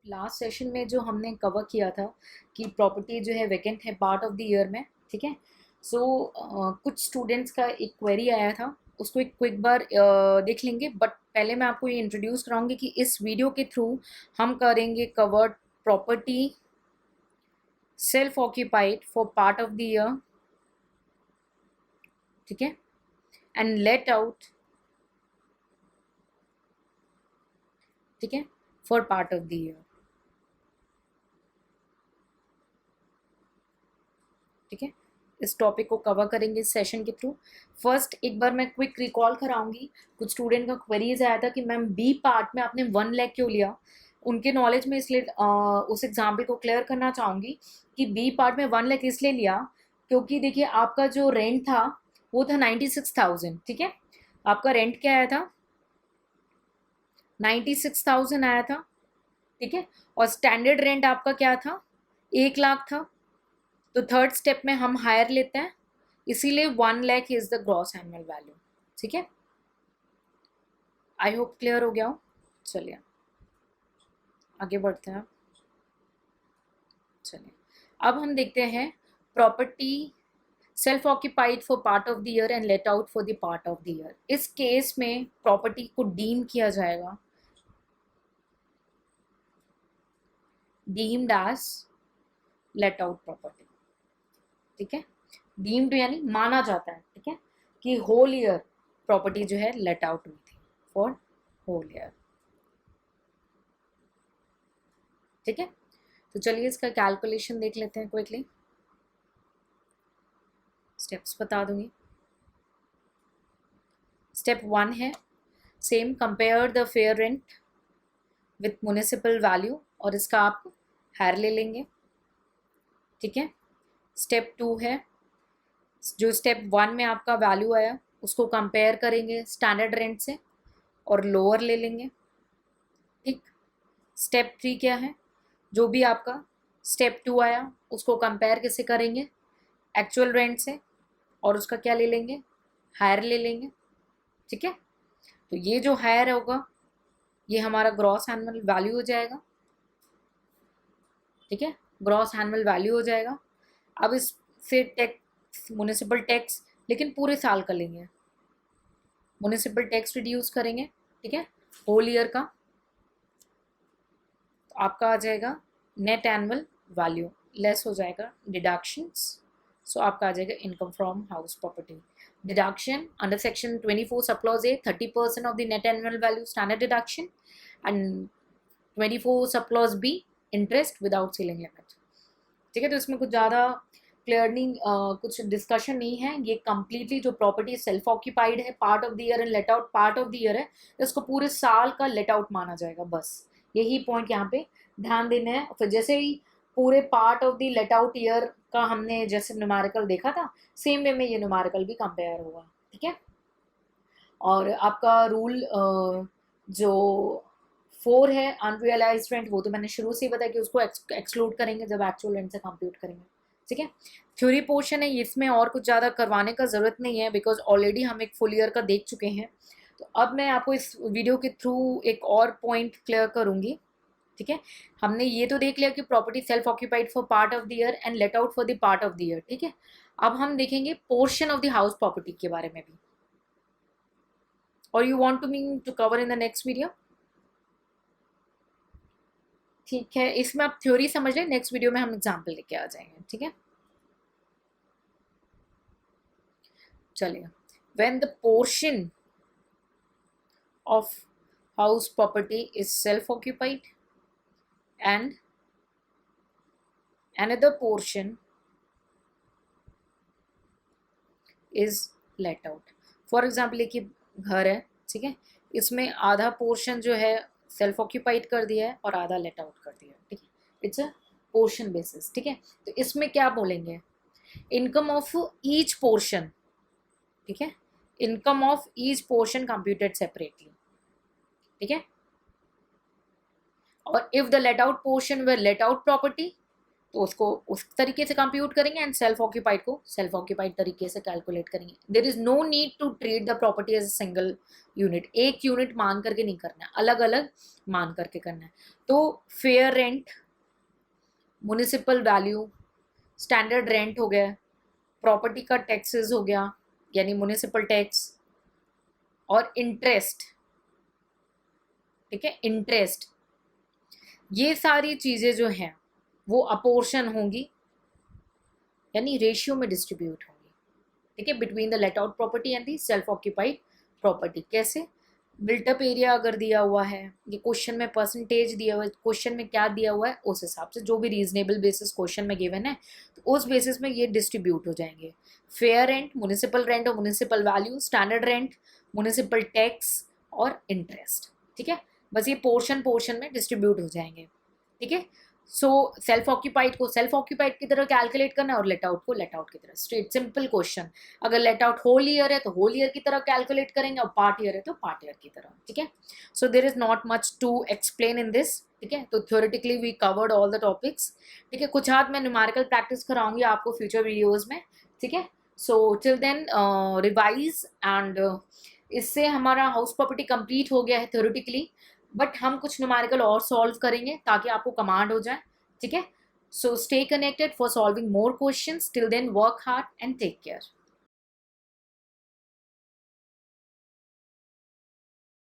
Last session में जो हमने कवर किया था कि प्रॉपर्टी जो है वैकेंट है पार्ट ऑफ द ईयर में, ठीक है। सो कुछ स्टूडेंट्स का एक क्वेरी आया था, उसको एक क्विक बार देख लेंगे। बट पहले मैं आपको ये इंट्रोड्यूस कराऊंगी कि इस वीडियो के थ्रू हम करेंगे covered property self occupied for part of the year, ठीक है, एंड लेट आउट, ठीक है, for part of the year, ठीक है। इस टॉपिक को कवर करेंगे इस सेशन के थ्रू। फर्स्ट एक बार मैं क्विक रिकॉल कराऊंगी। कुछ स्टूडेंट का क्वेरीज आया था कि मैम बी पार्ट में आपने 1 लाख क्यों लिया। उनके नॉलेज में इसलिए उस एग्जाम्पल को क्लियर करना चाहूँगी कि बी पार्ट में 1 लाख इसलिए लिया क्योंकि देखिए आपका जो रेंट था वो था 96,000, ठीक है। आपका रेंट क्या आया था? 96,000 आया था, ठीक है। और स्टैंडर्ड रेंट आपका क्या था? 1 लाख था। तो थर्ड स्टेप में हम हायर लेते हैं, इसीलिए 1 lakh is the gross annual value, ठीक है। आई होप क्लियर हो गया हो। चलिए आगे बढ़ते हैं। चलिए अब हम देखते हैं property self occupied for part of the year and let out for the part of the year. इस केस में प्रॉपर्टी को डीम किया जाएगा, deemed as let out property, ठीक है। डीम्ड यानी माना जाता है, ठीक है, कि होल ईयर प्रॉपर्टी जो है लेट आउट हुई थी फॉर होल ईयर, ठीक है। तो चलिए इसका कैलकुलेशन देख लेते हैं क्विकली। स्टेप्स बता दूंगी। स्टेप 1 है same compare the fair rent with municipal value, और इसका आप हायर ले लेंगे, ठीक है। स्टेप 2 है जो स्टेप 1 में आपका वैल्यू आया उसको कंपेयर करेंगे स्टैंडर्ड रेंट से और लोअर ले लेंगे, ठीक। स्टेप 3 क्या है? जो भी आपका स्टेप 2 आया उसको कंपेयर कैसे करेंगे? एक्चुअल रेंट से, और उसका क्या ले लेंगे? हायर ले लेंगे, ठीक है। तो ये जो हायर होगा ये हमारा ग्रॉस एनुअल वैल्यू हो जाएगा, ठीक है। ग्रॉस एनुअल वैल्यू हो जाएगा। अब इस फिर टैक्स म्युनिसिपल टैक्स लेकिन पूरे साल का लेंगे, म्युनिसिपल टैक्स रिड्यूस करेंगे, ठीक है, होल ईयर का। तो आपका आ जाएगा नेट एनुअल वैल्यू, लेस हो जाएगा डिडक्शंस। सो आपका आ जाएगा income from house property. Deduction under section 24 sub clause A 30% of the net annual value standard deduction, and 24 sub clause B interest without ceiling limit, ठीक है। तो इसमें कुछ ज़्यादा क्लियर नहीं, कुछ डिस्कशन नहीं है। ये कंप्लीटली जो प्रॉपर्टी सेल्फ ऑक्यूपाइड है part of the year and let out part of the year है, इसको पूरे साल का लेट आउट माना जाएगा, बस यही पॉइंट यहाँ पे ध्यान देना है। फिर जैसे ही पूरे part of the let out year का हमने जैसे न्यूमेरिकल देखा था, सेम वे में ये न्यूमेरिकल भी कंपेयर होगा, ठीक है। और आपका रूल जो 4 है अनरियलाइज रेंट, वो तो मैंने शुरू से ही बताया कि उसको एक्सक्लूड करेंगे जब एक्चुअल रेंट से कंप्यूट करेंगे, ठीक है। थ्योरी पोर्शन है, इसमें और कुछ ज़्यादा करवाने का ज़रूरत नहीं है बिकॉज ऑलरेडी हम एक फुल ईयर का देख चुके हैं। तो अब मैं आपको इस वीडियो के थ्रू एक और पॉइंट क्लियर करूँगी, ठीक है। हमने ये तो देख लिया कि property self occupied for part of the year and let out for the part of the year, ठीक है। अब हम देखेंगे portion of the house property के बारे में भी। और you want to mean to cover in the next video? ठीक है, इसमें आप थ्योरी समझ लें, नेक्स्ट वीडियो में हम एग्जाम्पल लेके आ जाएंगे, ठीक है। चलिए, when the portion of house property is self-occupied and another portion is let out. For example एक घर है, ठीक है, इसमें आधा पोर्शन जो है सेल्फ ऑक्यूपाइड कर दिया है और आधा लेट आउट कर दिया है, ठीक है। इट्स अ पोर्शन बेसिस, ठीक है। तो इसमें क्या बोलेंगे? इनकम ऑफ ईच पोर्शन, ठीक है, income of each portion computed separately, ठीक है। और if the let out portion way let out property तो उसको उस तरीके से कंप्यूट करेंगे एंड सेल्फ ऑक्यूपाइड को सेल्फ ऑक्यूपाइड तरीके से कैलकुलेट करेंगे. There is no need to treat the property as a single unit. एक यूनिट मान करके नहीं करना है, अलग अलग मान करके करना है. तो fair rent, municipal value, standard rent हो गया, प्रॉपर्टी का टैक्सेस हो गया यानी म्युनिसिपल टैक्स, और इंटरेस्ट. ठीक है, इंटरेस्ट, ये सारी चीजें जो हैं वो अपोर्शन होंगी यानी रेशियो में डिस्ट्रीब्यूट होंगी. ठीक है, between the let out property and the self occupied property. कैसे? बिल्टअप एरिया अगर दिया हुआ है, ये क्वेश्चन में परसेंटेज दिया हुआ है, क्वेश्चन में क्या दिया हुआ है उस हिसाब से, जो भी रीजनेबल बेसिस क्वेश्चन में गिवन है तो उस बेसिस में ये डिस्ट्रीब्यूट हो जाएंगे. फेयर रेंट, म्युनिसिपल रेंट और municipal value, standard rent, municipal tax और इंटरेस्ट. ठीक है, बस ये पोर्शन में डिस्ट्रीब्यूट हो जाएंगे. ठीक है, सो सेल्फ ऑक्यूपाइड को सेल्फ ऑक्यूपाइड की तरह कैलकुलेट करना और लेट आउट को लेट आउट की तरह. Straight simple question. अगर लेट आउट होल ईयर है तो होल ईयर की तरह कैलकुलेट करेंगे और पार्ट ईयर है तो पार्ट ईयर की तरह. ठीक है, so there is not much to explain in this. ठीक है, तो theoretically we covered all the topics. ठीक है, कुछ हाथ मैं न्यूमेरिकल प्रैक्टिस कराऊंगी आपको फ्यूचर वीडियोज में. ठीक है, so till then revise and इससे हमारा हाउस प्रॉपर्टी कंप्लीट हो गया है थ्योरेटिकली. बट हम कुछ न्यूमेरिकल और सॉल्व करेंगे ताकि आपको कमांड हो जाए. ठीक है, so stay connected for solving more questions. Till then work hard and take care.